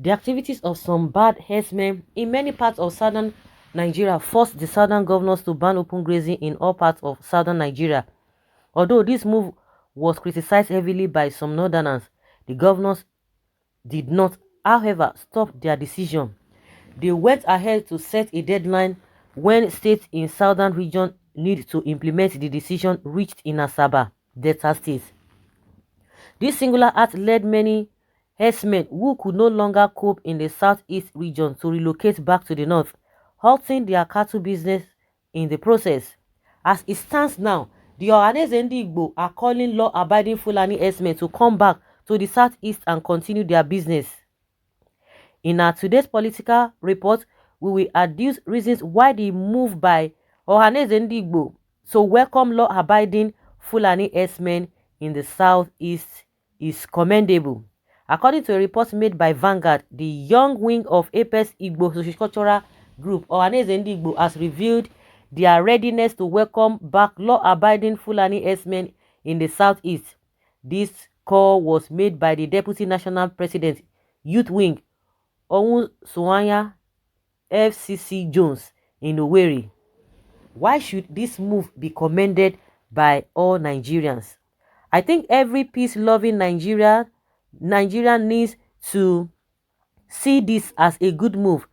The activities of some bad herdsmen in many parts of southern Nigeria forced the southern governors to ban open grazing in all parts of southern Nigeria. Although this move was criticized heavily by some northerners, the governors did not, however, stop their decision. They went ahead to set a deadline when states in southern region need to implement the decision reached in Asaba, Delta State. This singular act led many herdsmen who could no longer cope in the southeast region to relocate back to the north, halting their cattle business in the process. As it stands now, the Ohanaeze Igbo are calling law-abiding Fulani herdsmen to come back to the southeast and continue their business. In our today's political report, we will adduce reasons why the move by Ohanaeze Igbo to welcome law-abiding Fulani herdsmen in the southeast is commendable. According to a report made by Vanguard, the young wing of Apex Igbo Sociocultural Group, Ohanaeze Igbo, has revealed their readiness to welcome back law-abiding Fulani herdsmen in the southeast. This call was made by the Deputy National President, Youth Wing, Ohanaeze FCC Jones in Owerri. Why should this move be commended by all Nigerians? I think every peace-loving Nigerian needs to see this as a good move.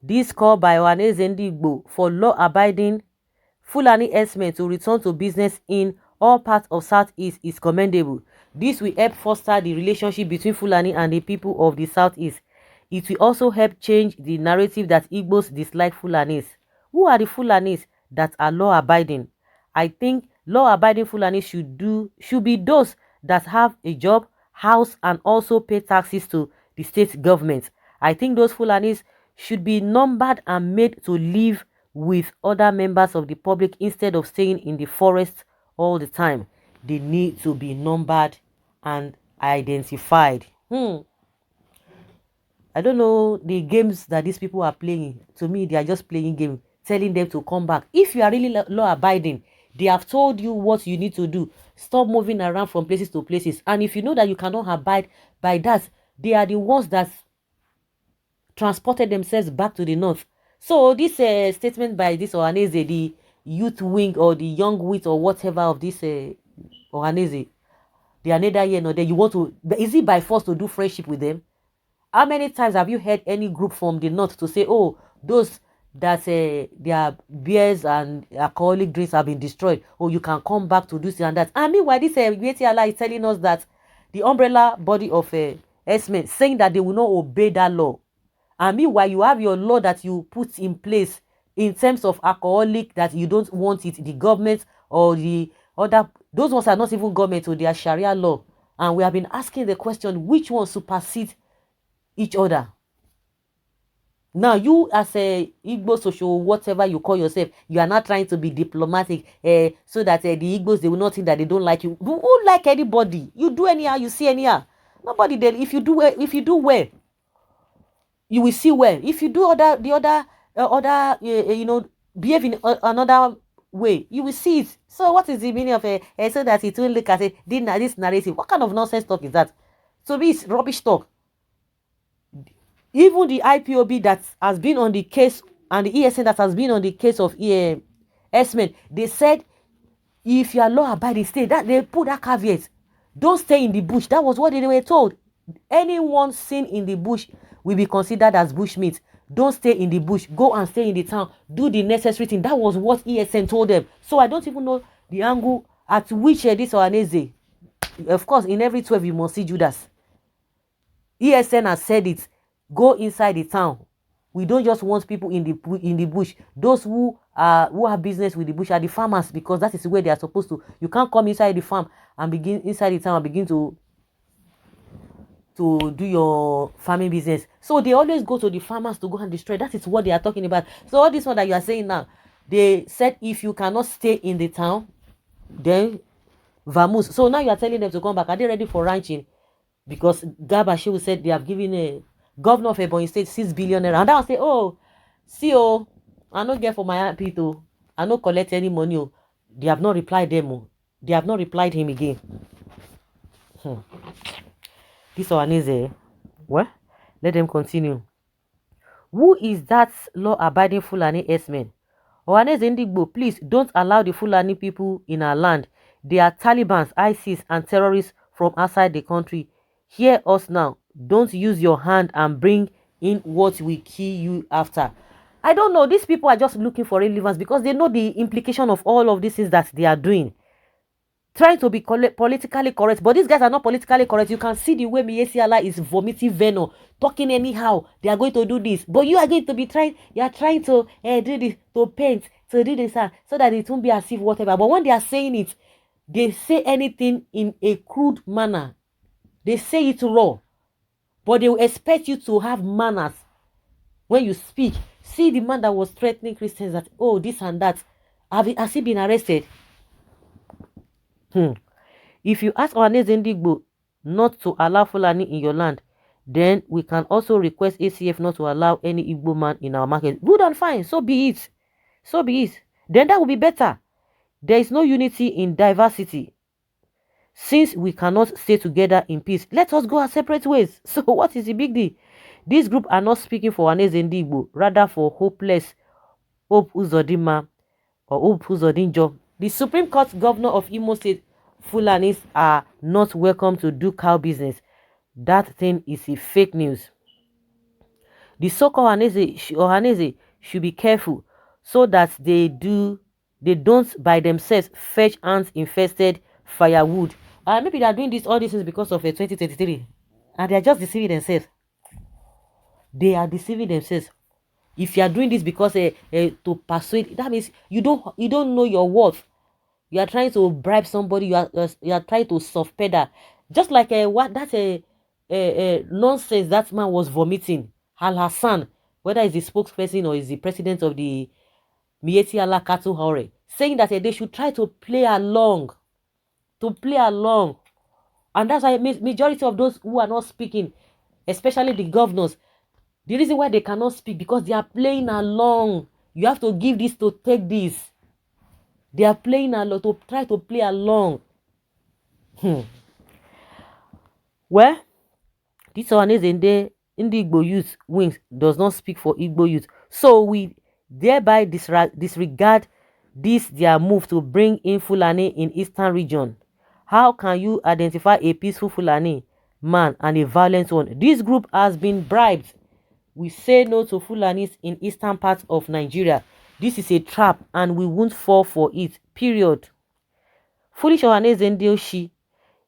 This call by Ohanaeze Igbo for law-abiding Fulani herdsmen to return to business in all parts of Southeast is commendable. This will help foster the relationship between Fulani and the people of the Southeast. It will also help change the narrative that Igbos dislike Fulanis. Who are the Fulanis that are law-abiding? I think law-abiding Fulani should be those that have a job, house, and also pay taxes to the state government. I think those Fulanis should be numbered and made to live with other members of the public instead of staying in the forest all the time. They need to be numbered and identified. I don't know the games that these people are playing. To me, they are just playing games, telling them to come back. If you are really law-abiding, they have told you what you need to do. Stop moving around from places to places. And if you know that you cannot abide by that, they are the ones that transported themselves back to the north. So this statement by this Ohanaeze, the youth wing or the young wit or whatever of this Ohanaeze, they are neither here nor there. You want to, is it by force to do friendship with them? How many times have you heard any group from the north to say, oh, those that their beers and alcoholic drinks have been destroyed, or you can come back to this and that? And meanwhile, this Allah is telling us that the umbrella body of herdsmen saying that they will not obey that law. And meanwhile, you have your law that you put in place in terms of alcoholic that you don't want it, the government or the other, those ones are not even government, or they are Sharia law. And we have been asking the question, which one supersedes each other? Now you as a Igbo social whatever you call yourself, you are not trying to be diplomatic so that the Igbos, they will not think that they don't like you. Who like anybody? You do anyhow, you see anyhow. Nobody there. If you do well, you will see well. If you do behave in another way, you will see it. So what is the meaning of so that it will look at this narrative? What kind of nonsense talk is that? So this rubbish talk. Even the IPOB that has been on the case and the ESN that has been on the case of herdsmen, they said if you are law-abiding, stay. That they put that caveat. Don't stay in the bush. That was what they were told. Anyone seen in the bush will be considered as bushmeat. Don't stay in the bush. Go and stay in the town. Do the necessary thing. That was what ESN told them. So I don't even know the angle at which this Ohanaeze. Of course, in every 12 you must see Judas. ESN has said it. Go inside the town. We don't just want people in the bush. Those who have business with the bush are the farmers, because that is where they are supposed to. You can't come inside the farm and begin inside the town and begin to do your farming business. So they always go to the farmers to go and destroy. That is what they are talking about. So all this one that you are saying now, they said if you cannot stay in the town, then vamoose. So now you are telling them to come back. Are they ready for ranching? Because Garba Shehu said they have given a governor of Ebonyi State 6 billion naira. And I will say, oh, see, oh, I don't get for my happy to. I don't collect any money. Oh. They have not replied them. Oh. They have not replied him again. This Ohanaeze, well, Let them continue. Who is that law-abiding Fulani herdsmen? Ohanaeze Ndigbo, please don't allow the Fulani people in our land. They are Taliban, ISIS, and terrorists from outside the country. Hear us now. Don't use your hand and bring in what will kill you after. I don't know. These people are just looking for relevance because they know the implication of all of these things that they are doing. Trying to be politically correct, but these guys are not politically correct. You can see the way Miesiala is vomiting venom, talking anyhow. They are going to do this, but you are going to be trying. You are trying to do this, to paint, to do this, so that it won't be as if whatever. But when they are saying it, they say anything in a crude manner. They say it raw, but they will expect you to have manners when you speak. See the man that was threatening Christians that, oh, this and that. Has he been arrested? If you ask Ohanaeze Ndigbo not to allow Fulani in your land, then we can also request ACF not to allow any Igbo man in our market. Good and fine, so be it. So be it. Then that will be better. There is no unity in diversity. Since we cannot stay together in peace, let us go our separate ways. So what is the big deal? This group are not speaking for Ohanaeze Ndigbo, rather for hopeless Hope Uzodinma or Hope Uzodinjo. The Supreme Court governor of Imo State, Fulanis are not welcome to do cow business. That thing is a fake news. The so-called Ohanaeze should be careful so that they don't by themselves fetch ant-infested firewood. Maybe they are doing all these things because of 2023, and they are just deceiving themselves. They are deceiving themselves. If you are doing this because to persuade, that means you don't know your worth. You are trying to bribe somebody. You are trying to soft pedal, just like what that nonsense that man was vomiting. Al Hassan, whether he's the spokesperson or is the president of the Mieti Allah Cattle Hore, saying that they should try to play along, and that's why majority of those who are not speaking, especially the governors, the reason why they cannot speak because they are playing along. You have to give this to take this. They are playing along to try to play along. Well, this Ohanaeze Ndigbo youth wings does not speak for Igbo youth. So we thereby disregard this their move to bring in Fulani in Eastern region. How can you identify a peaceful Fulani man and a violent one? This group has been bribed. We say no to Fulanis in eastern parts of Nigeria. This is a trap and we won't fall for it. Period. Foolish Ohanaeze Ndigbo,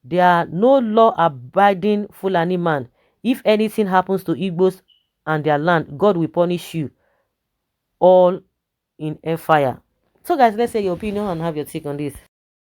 they are no law-abiding Fulani man. If anything happens to Igbos and their land, God will punish you all in a fire. So guys, let's say your opinion and have your take on this.